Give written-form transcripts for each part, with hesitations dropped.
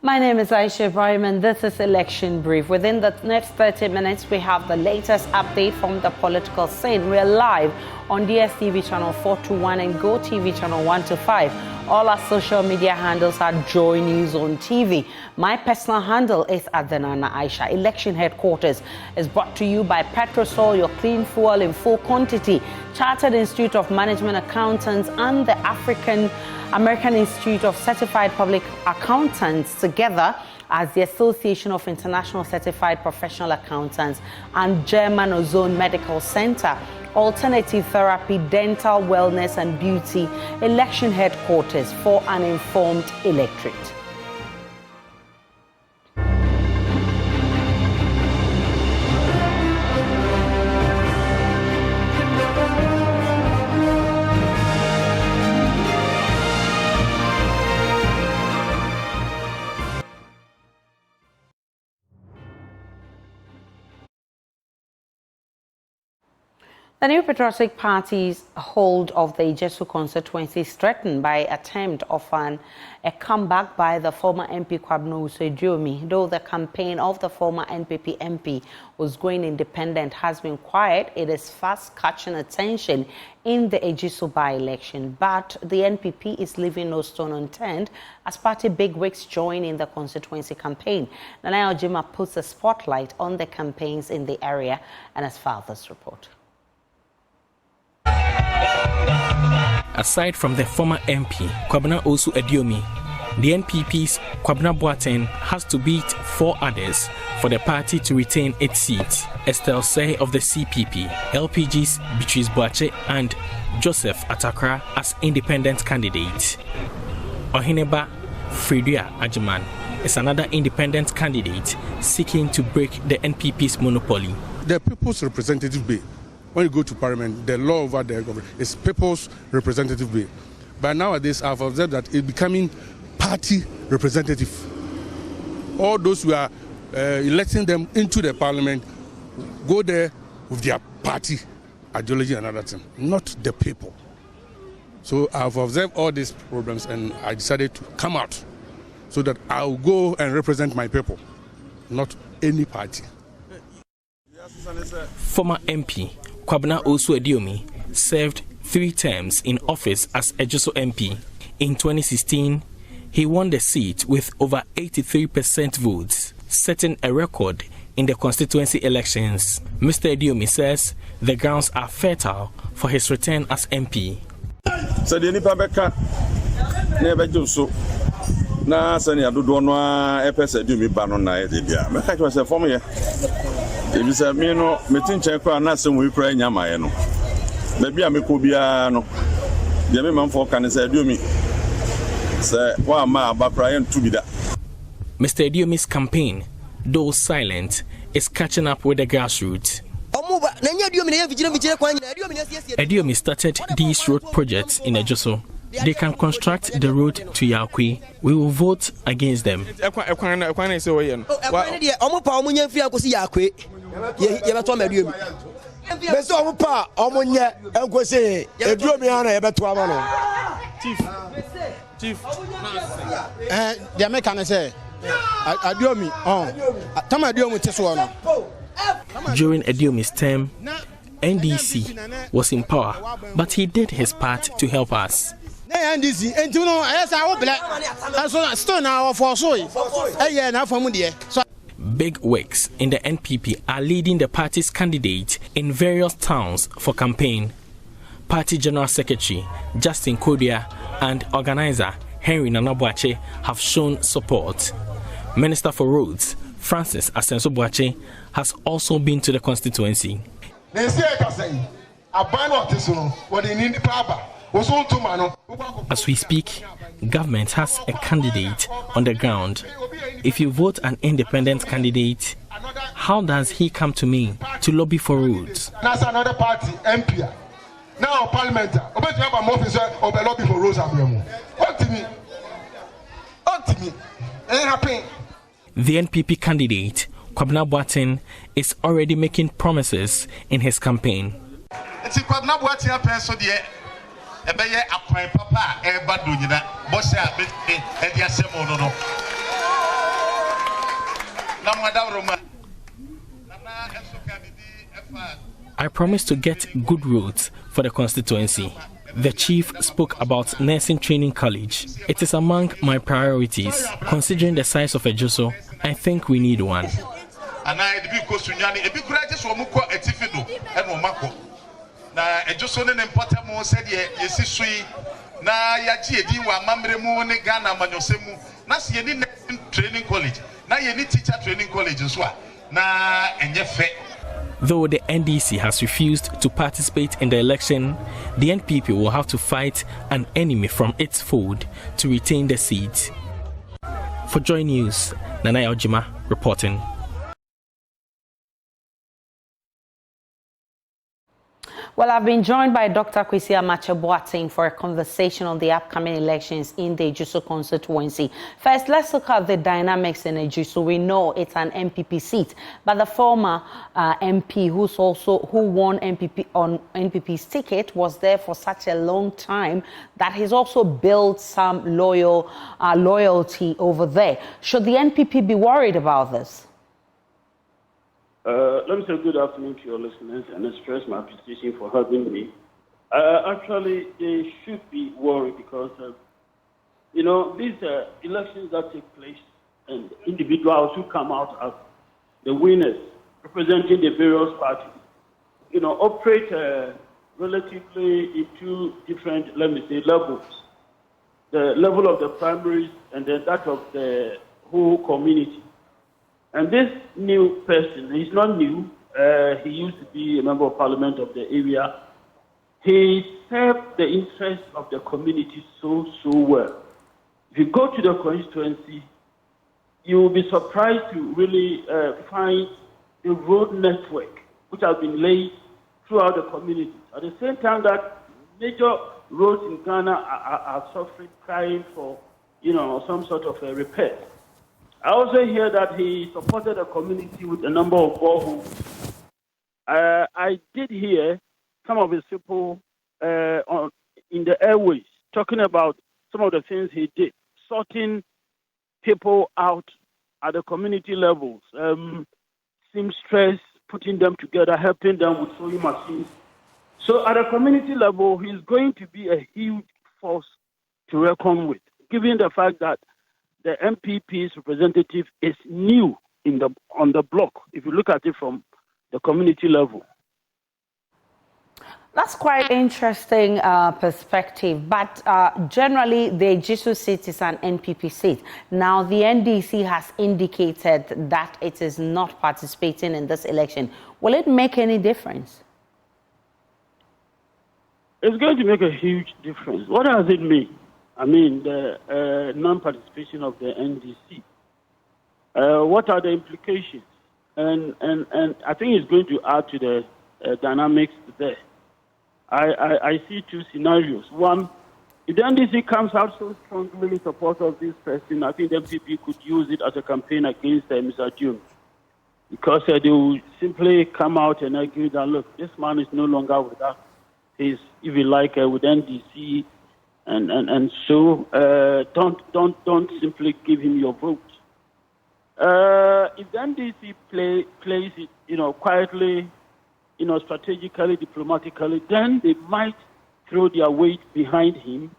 My name is Ejisu By-Election. This is Election Brief. Within the next 30 minutes, we have the latest update from the political scene. We're live on DSTV channel 421 and GoTV channel 125. All our social media handles are Joy News on TV. My personal handle is Adenana Aisha. Election headquarters is brought to you by Petrosol, your clean fuel in full quantity, Chartered Institute of Management Accountants, and the American Institute of Certified Public Accountants, together as the Association of International Certified Professional Accountants and German Ozone Medical Center. Alternative therapy, dental wellness and beauty, election headquarters for an informed electorate. The new patriotic party's hold of the Ejisu constituency is threatened by attempt of a comeback by the former MP Kwabena Usodiomi. Though the campaign of the former NPP MP was going independent has been quiet, it is fast catching attention in the Ejisu By-Election. But the NPP is leaving no stone unturned as party bigwigs join in the constituency campaign. Nana Ojima puts a spotlight on the campaigns in the area and as far as this report. Aside from the former MP, Kwabena Usodiomi, the NPP's Kwabena Boateng has to beat 4 others for the party to retain its seat. Estelle Say of the CPP, LPG's Beatrice Boache and Joseph Atakra as independent candidates. Ohineba Fredua Ajiman is another independent candidate seeking to break the NPP's monopoly. The People's Representative Bill. When you go to Parliament, the law over the government is People's Representative Bill. But nowadays, I've observed that it's becoming party representative. All those who are electing them into the Parliament go there with their party ideology and other thing, not the people. So I've observed all these problems and I decided to come out so that I'll go and represent my people, not any party. Former MP Kwabena Usodiomi served 3 terms in office as Ejisu MP. In 2016, he won the seat with over 83% votes, setting a record in the constituency elections. Mr. Ediomi says the grounds are fertile for his return as MP. So the nipa beka never do so. Na sani adodo no a epese Ediomi ba no na e bia. Me ka twa se form ye. If you say me no, me think check na sem we kura nyamaye no. Na bia me ko bia no. Dia me man for kan say Ediomi. Say wa ma abakra yen tu bi da. Mr. Ediomi's campaign, though silent, is catching up with the grassroots. Ediomi started these road projects in Ejisu. They can construct the road to Yakwe. We will vote against them. During Ediomi's term, NDC was in power, but he did his part to help us. Big wigs in the NPP are leading the party's candidate in various towns for campaign. Party General Secretary Justin Kodia and organizer Henry Nanabuache have shown support. Minister for Roads Francis Asenso Boache has also been to the constituency. As we speak, government has a candidate on the ground. If you vote an independent candidate, how does he come to me to lobby for roads? That's another party, MP. Now, Parliament, lobby for roads. What to me? What to me? Ain't happening. The NPP candidate, Kwabena Boateng, is already making promises in his campaign. I promised to get good roads for the constituency. The chief spoke about nursing training college. It is among my priorities. Considering the size of Ejisu, I think we need one. Though the NDC has refused to participate in the election, the NPP will have to fight an enemy from its fold to retain the seat. For Joy News, Nana Ojima reporting. Well, I've been joined by Dr. Kwesi Amache-Boateng for a conversation on the upcoming elections in the Ejisu constituency. First, let's look at the dynamics in Ejisu. We know it's an MPP seat, but the former MP who won MPP on NPP's ticket was there for such a long time that he's also built some loyalty over there. Should the NPP be worried about this? Let me say good afternoon to your listeners and express my appreciation for having me. Actually, they should be worried because, these elections that take place and individuals who come out as the winners representing the various parties, operate relatively in two different, levels. The level of the primaries and then that of the whole community. And this new person, he's not new. He used to be a member of parliament of the area. He served the interests of the community so well. If you go to the constituency, you will be surprised to really find the road network which has been laid throughout the community. At the same time that major roads in Ghana are suffering, crying for, some sort of a repair. I also hear that he supported the community with a number of boreholes. I did hear some of his people in the airways talking about some of the things he did, sorting people out at the community levels, seamstress, putting them together, helping them with sewing machines. So at a community level, he's going to be a huge force to reckon with, given the fact that the MPP's representative is new on the block, if you look at it from the community level. That's quite interesting perspective, but generally the Ejisu seat is an NPP seat. Now the NDC has indicated that it is not participating in this election. Will it make any difference? It's going to make a huge difference. What does it mean? I mean, the non-participation of the NDC. What are the implications? And I think it's going to add to the dynamics there. I see two scenarios. One, if the NDC comes out so strongly in support of this person, I think the MPP could use it as a campaign against Mr. June. Because they will simply come out and argue that, look, this man is no longer with us. He's, if you like, with NDC. And so don't simply give him your vote. If the NDC plays it, quietly, strategically, diplomatically, then they might throw their weight behind him,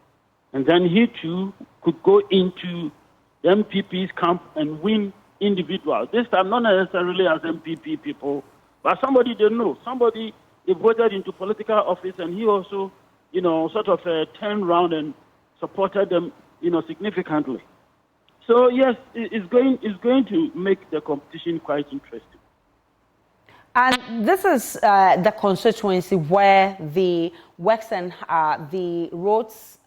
and then he too could go into the MPP's camp and win individuals. This time, not necessarily as MPP people, but somebody they know, somebody they voted into political office, and he also sort of turned around and supported them, significantly. So yes, it's going to make the competition quite interesting. And this is the constituency where the works and the roads,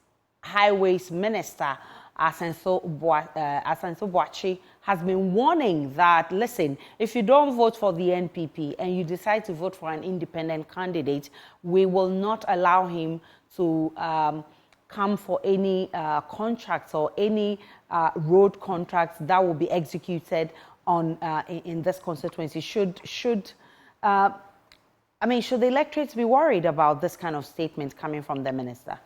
highways minister, Asenso Boakye, has been warning that, listen, if you don't vote for the NPP and you decide to vote for an independent candidate, we will not allow him to come for any contracts or any road contracts that will be executed on in this constituency. Should the electorates be worried about this kind of statement coming from the minister?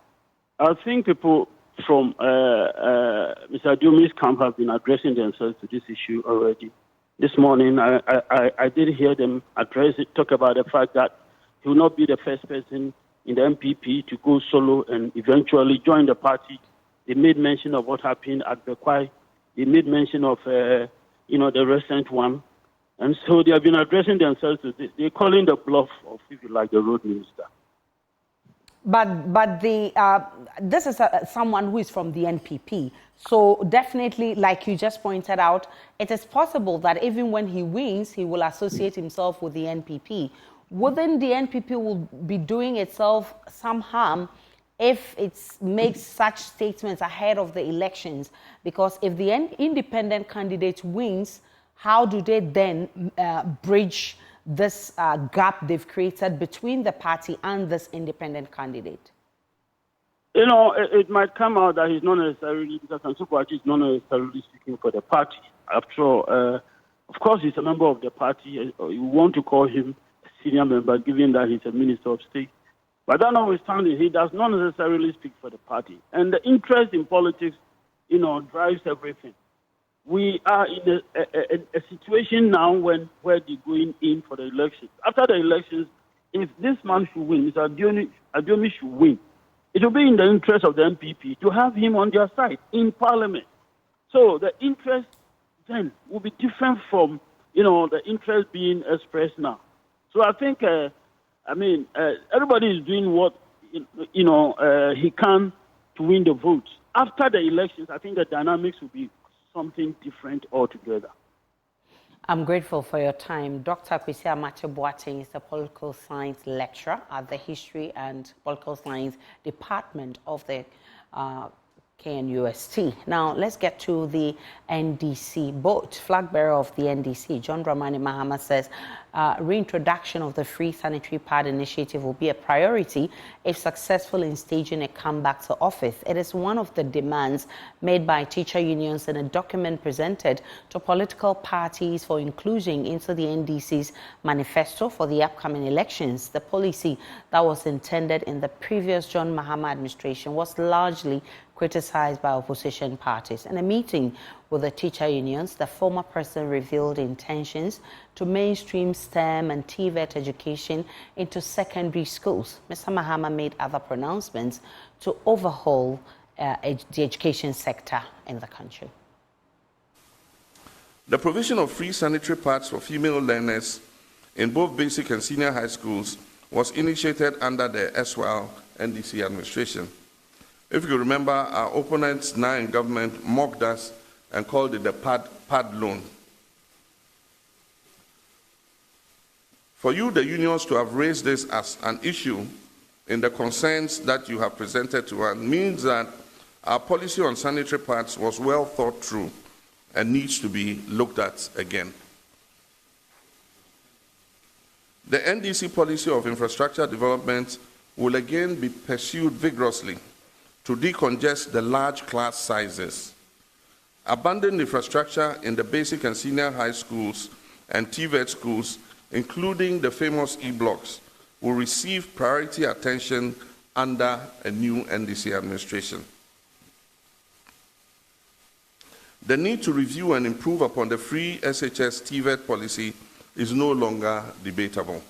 I think people from Mr. Dumi's camp have been addressing themselves to this issue already. This morning, I did hear them talk about the fact that he will not be the first person in the MPP to go solo and eventually join the party. They made mention of what happened at Bekwai. They made mention of, the recent one. And so they have been addressing themselves to this. They're calling the bluff of, if you like, the road minister. But this is someone who is from the NPP. So definitely, like you just pointed out, it is possible that even when he wins, he will associate himself with the NPP. Wouldn't the NPP will be doing itself some harm if it makes such statements ahead of the elections? Because if the independent candidate wins, how do they then bridge this gap they've created between the party and this independent candidate? It might come out that he's not necessarily, because Ansukwachi is not necessarily speaking for the party. After all, of course, he's a member of the party. You want to call him a senior member, given that he's a minister of state. But that notwithstanding, he does not necessarily speak for the party. And the interest in politics, drives everything. We are in a situation now where they're going in for the elections. After the elections, if this man should win, Mr. Adiomi should win, it will be in the interest of the MPP to have him on their side in Parliament. So the interest then will be different from, the interest being expressed now. So I think, everybody is doing what, he can to win the votes. After the elections, I think the dynamics will be something different altogether. I'm grateful for your time. Dr. Kwesi Amakye-Boateng is a political science lecturer at the History and Political Science Department of the KNUST. Now, let's get to the NDC boat. Flag bearer of the NDC, John Dramani Mahama, says reintroduction of the free sanitary pad initiative will be a priority if successful in staging a comeback to office. It is one of the demands made by teacher unions in a document presented to political parties for inclusion into the NDC's manifesto for the upcoming elections. The policy that was intended in the previous John Mahama administration was largely criticized by opposition parties. In a meeting with the teacher unions, the former president revealed intentions to mainstream STEM and TVET education into secondary schools. Mr. Mahama made other pronouncements to overhaul the education sector in the country. The provision of free sanitary pads for female learners in both basic and senior high schools was initiated under the SWAL NDC administration. If you remember, our opponents now in government mocked us and called it the pad loan. For you, the unions, to have raised this as an issue in the concerns that you have presented to us means that our policy on sanitary pads was well thought through and needs to be looked at again. The NDC policy of infrastructure development will again be pursued vigorously to decongest the large class sizes. Abandoned infrastructure in the basic and senior high schools and TVET schools, including the famous E-blocks, will receive priority attention under a new NDC administration. The need to review and improve upon the free SHS TVET policy is no longer debatable.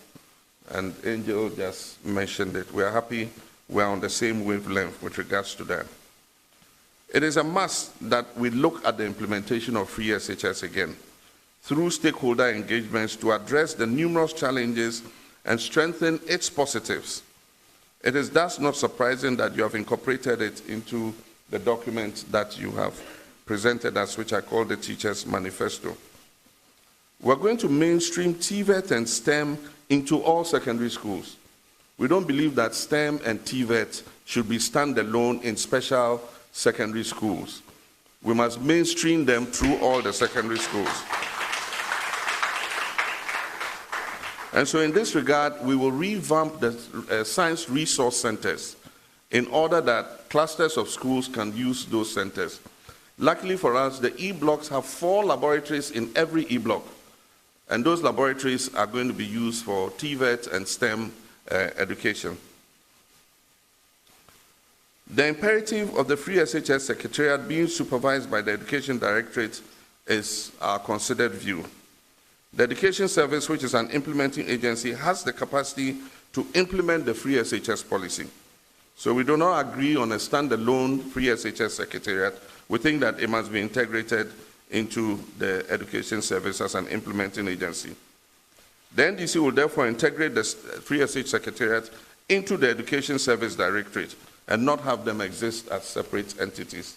And Angel just mentioned it. We are happy we're on the same wavelength with regards to that. It is a must that we look at the implementation of free SHS again through stakeholder engagements to address the numerous challenges and strengthen its positives. It is thus not surprising that you have incorporated it into the document that you have presented us, which I call the Teachers' Manifesto. We're going to mainstream TVET and STEM into all secondary schools. We don't believe that STEM and TVET should be standalone in special secondary schools. We must mainstream them through all the secondary schools. And so in this regard, we will revamp the science resource centers in order that clusters of schools can use those centers. Luckily for us, the E-blocks have 4 laboratories in every E-block, and those laboratories are going to be used for TVET and STEM education. The imperative of the Free SHS Secretariat being supervised by the Education Directorate is our considered view. The Education Service, which is an implementing agency, has the capacity to implement the free SHS policy. So we do not agree on a standalone free SHS secretariat. We think that it must be integrated into the Education Service as an implementing agency. The NDC will therefore integrate the free SH secretariat into the Education Service Directorate and not have them exist as separate entities.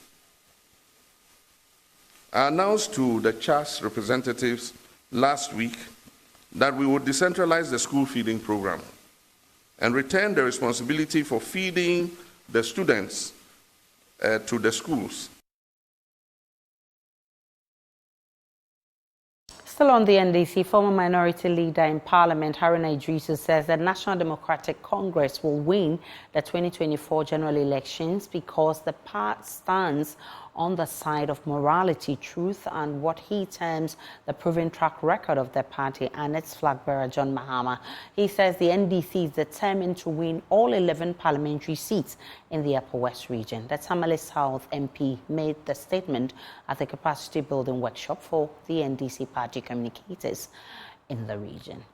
I announced to the CHAS representatives last week that we would decentralize the school feeding program and return the responsibility for feeding the students to the schools. Still on the NDC, former minority leader in Parliament, Ejisu, says the National Democratic Congress will win the 2024 general elections because the party stands on the side of morality, truth, and what he terms the proven track record of the party and its flag bearer, John Mahama. He says the NDC is determined to win all 11 parliamentary seats in the Upper West region. The Tamale South MP made the statement at the capacity building workshop for the NDC party communicators in the region.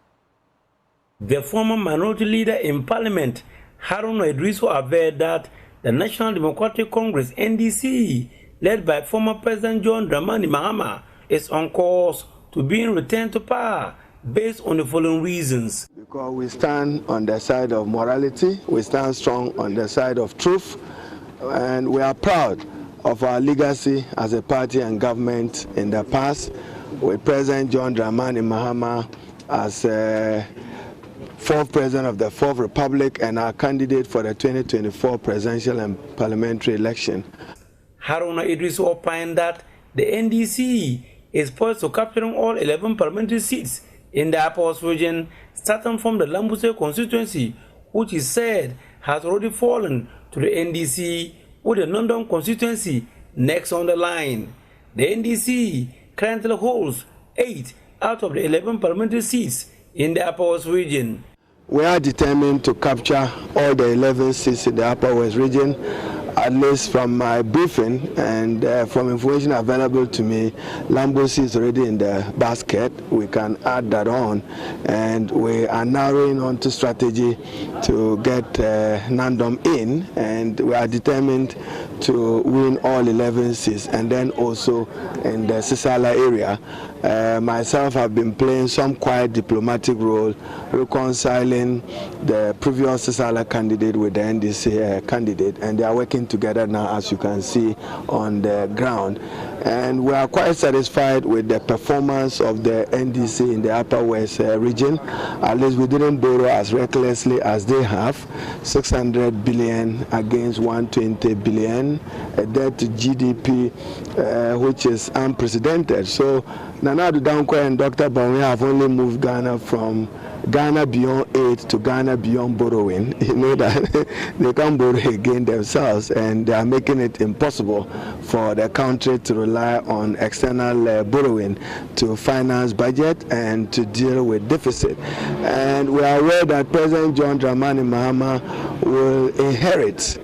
The former minority leader in Parliament, Ejisu averred that the National Democratic Congress, NDC, led by former President John Dramani Mahama, is on course to being returned to power based on the following reasons. Because we stand on the side of morality, we stand strong on the side of truth, and we are proud of our legacy as a party and government in the past, with President John Dramani Mahama as fourth president of the Fourth Republic and our candidate for the 2024 presidential and parliamentary election. Ejisu opined that the NDC is poised to capturing all 11 parliamentary seats in the Upper West region, starting from the Lambuse constituency, which is said has already fallen to the NDC, with the London constituency next on the line. The NDC currently holds 8 out of the 11 parliamentary seats in the Upper West region. We are determined to capture all the 11 seats in the Upper West region. At least from my briefing and from information available to me, Lambose is already in the basket. We can add that on, and we are narrowing on to strategy to get Nandom in, and we are determined to win all 11 seats, and then also in the Sisala area. Myself have been playing some quiet diplomatic role, reconciling the previous Sisala candidate with the NDC candidate, and they are working together now, as you can see on the ground. And we are quite satisfied with the performance of the NDC in the Upper West region. At least we didn't borrow as recklessly as they have. 600 billion against 120 billion, a debt to GDP which is unprecedented. So Nana Addo Dankwa and Dr. Bawumia have only moved Ghana from Ghana beyond aid to Ghana beyond borrowing. You know that they can't borrow again themselves, and they are making it impossible for the country to rely on external borrowing to finance budget and to deal with deficit. And we are aware that President John Dramani Mahama will inherit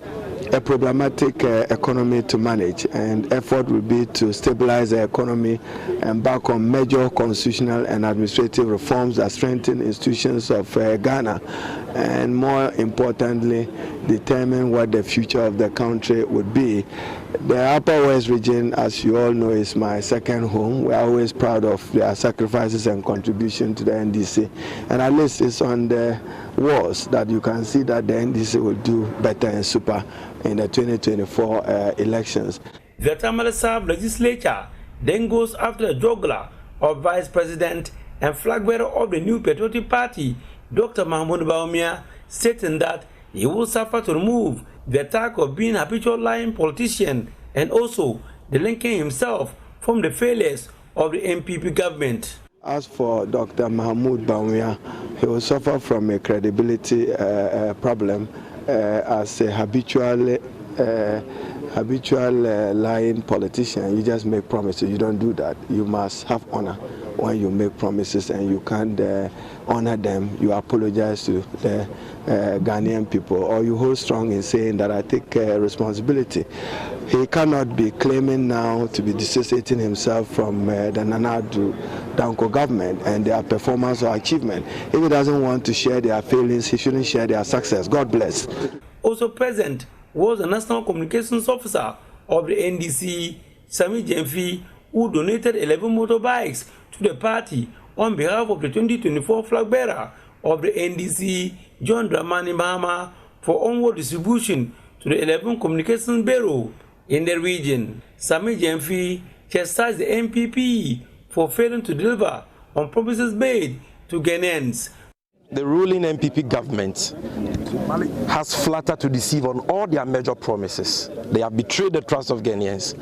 a problematic economy to manage, and effort will be to stabilize the economy and back on major constitutional and administrative reforms that strengthen institutions of Ghana, and more importantly, determine what the future of the country would be. The Upper West region, as you all know, is my second home. We are always proud of their sacrifices and contribution to the NDC, and at least it's on the walls that you can see that the NDC will do better and super in the 2024 elections. The Tamale South legislature then goes after the juggler of Vice President and flag bearer of the New Patriotic Party, Dr. Mahmoud Bawumia, stating that he will suffer to remove the attack of being a habitual lying politician and also the linking himself from the failures of the MPP government. As for Dr. Mahmoud Bawumia, he will suffer from a credibility problem as a habitual lying politician. You just make promises. You don't do that. You must have honor. when you make promises and you can't honor them, you apologize to the Ghanaian people, or you hold strong in saying that I take responsibility. He cannot be claiming now to be dissociating himself from the Nana Danko government and their performance or achievement. If he doesn't want to share their failings, he shouldn't share their success. God bless. Also present was the National Communications Officer of the NDC, Sami Jemfi, who donated 11 motorbikes to the party on behalf of the 2024 flag bearer of the NDC, John Dramani Mahama, for onward distribution to the 11 communications bureau in the region. Sami Jemfi chastised the MPP for failing to deliver on promises made to Ghanaians. The ruling MPP government has flattered to deceive on all their major promises. They have betrayed the trust of Ghanaians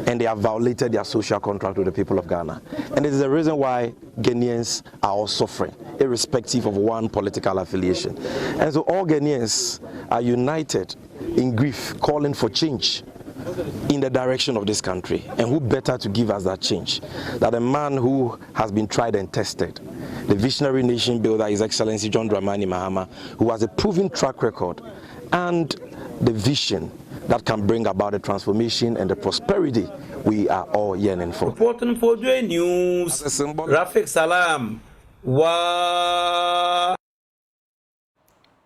and they have violated their social contract with the people of Ghana. And it is the reason why Ghanaians are all suffering, irrespective of one political affiliation. And so all Ghanaians are united in grief, calling for change in the direction of this country. And who better to give us that change than a man who has been tried and tested, the visionary nation builder, His Excellency John Dramani Mahama, who has a proven track record and the vision that can bring about the transformation and the prosperity we are all yearning for. Reporting for J News, Rafik Salam.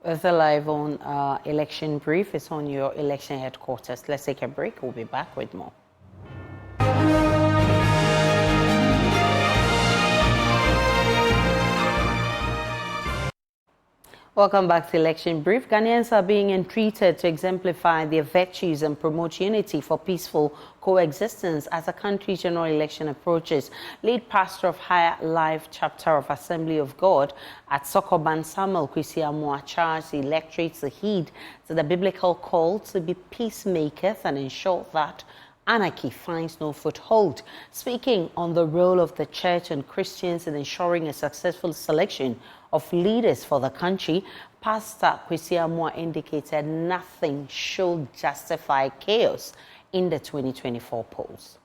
It's a live on election brief. It's on your election headquarters. Let's take a break. We'll be back with more. Welcome back to Election Brief. Ghanaians are being entreated to exemplify their virtues and promote unity for peaceful coexistence as the country's general election approaches. Lead pastor of Higher Life Chapter of Assembly of God at Sokoban, Samuel Kwesi Amoah, charged the electorate to heed to the biblical call to be peacemakers and ensure that anarchy finds no foothold. Speaking on the role of the church and Christians in ensuring a successful selection of leaders for the country, Pastor Kwesi Amoah indicated nothing should justify chaos in the 2024 polls.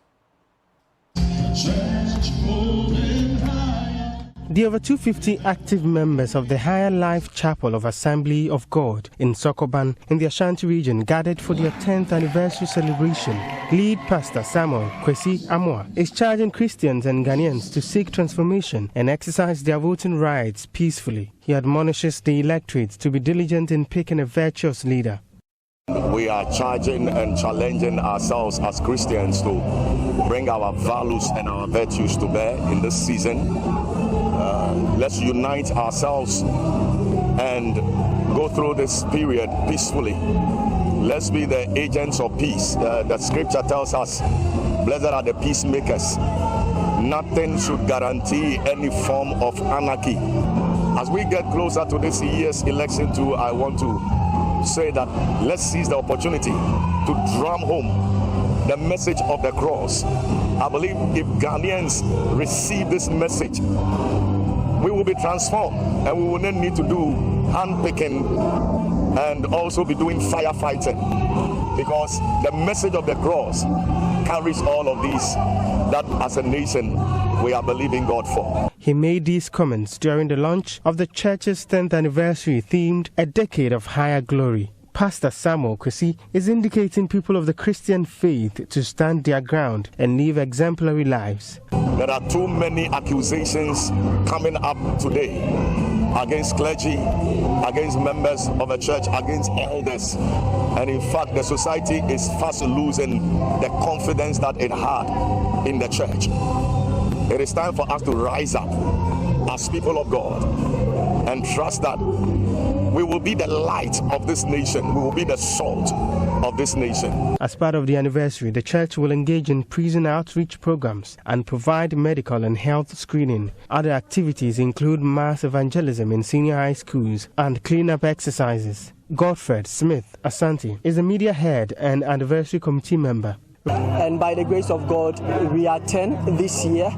The over 250 active members of the Higher Life Chapel of Assembly of God in Sokoban in the Ashanti region gathered for their 10th anniversary celebration. Lead Pastor Samuel Kwesi Amoah is charging Christians and Ghanaians to seek transformation and exercise their voting rights peacefully. He admonishes the electorate to be diligent in picking a virtuous leader. We are charging and challenging ourselves as Christians to bring our values and our virtues to bear in this season. Let's unite ourselves and go through this period peacefully. Let's be the agents of peace. The scripture tells us, blessed are the peacemakers. Nothing should guarantee any form of anarchy. As we get closer to this year's election too, I want to say that let's seize the opportunity to drum home the message of the cross. I believe if Ghanaians receive this message, we will be transformed and we will not need to do handpicking and also be doing firefighting, because the message of the cross carries all of these that as a nation we are believing God for. He made these comments during the launch of the church's 10th anniversary themed A Decade of Higher Glory. Pastor Samuel Kwesi is indicating people of the Christian faith to stand their ground and live exemplary lives. There are too many accusations coming up today against clergy, against members of the church, against elders. And in fact, the society is fast losing the confidence that it had in the church. It is time for us to rise up as people of God and trust that we will be the light of this nation. We will be the salt of this nation. As part of the anniversary, the church will engage in prison outreach programs and provide medical and health screening. Other activities include mass evangelism in senior high schools and cleanup exercises. Godfred Smith Asante is the media head and anniversary committee member. And by the grace of God, we are 10 this year.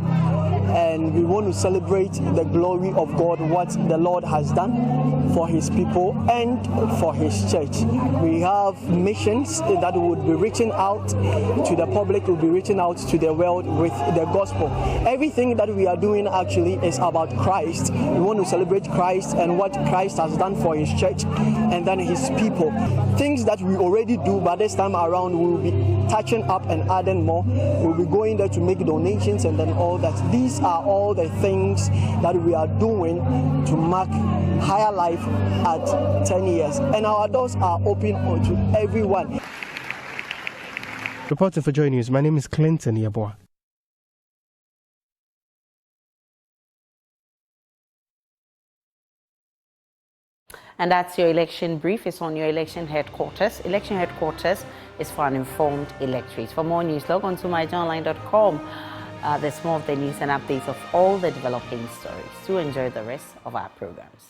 and we want to celebrate the glory of God, what the Lord has done for his people and for his church. We have missions that would be reaching out to the public, will be reaching out to the world with the gospel. Everything that we are doing actually is about Christ. We want to celebrate Christ and what Christ has done for his church and then his people. Things that we already do, but this time around we will be touching up and adding more. We'll be going there to make donations and then all that. These are all the things that we are doing to mark Higher Life at 10 years. And our doors are open to everyone. Reporting for Joy News, my name is Clinton Yeboah. And that's your election brief. It's on your election headquarters. Election headquarters is for an informed electorate. For more news, log on to myjournline.com. There's more of the news and updates of all the developing stories. Do enjoy the rest of our programs.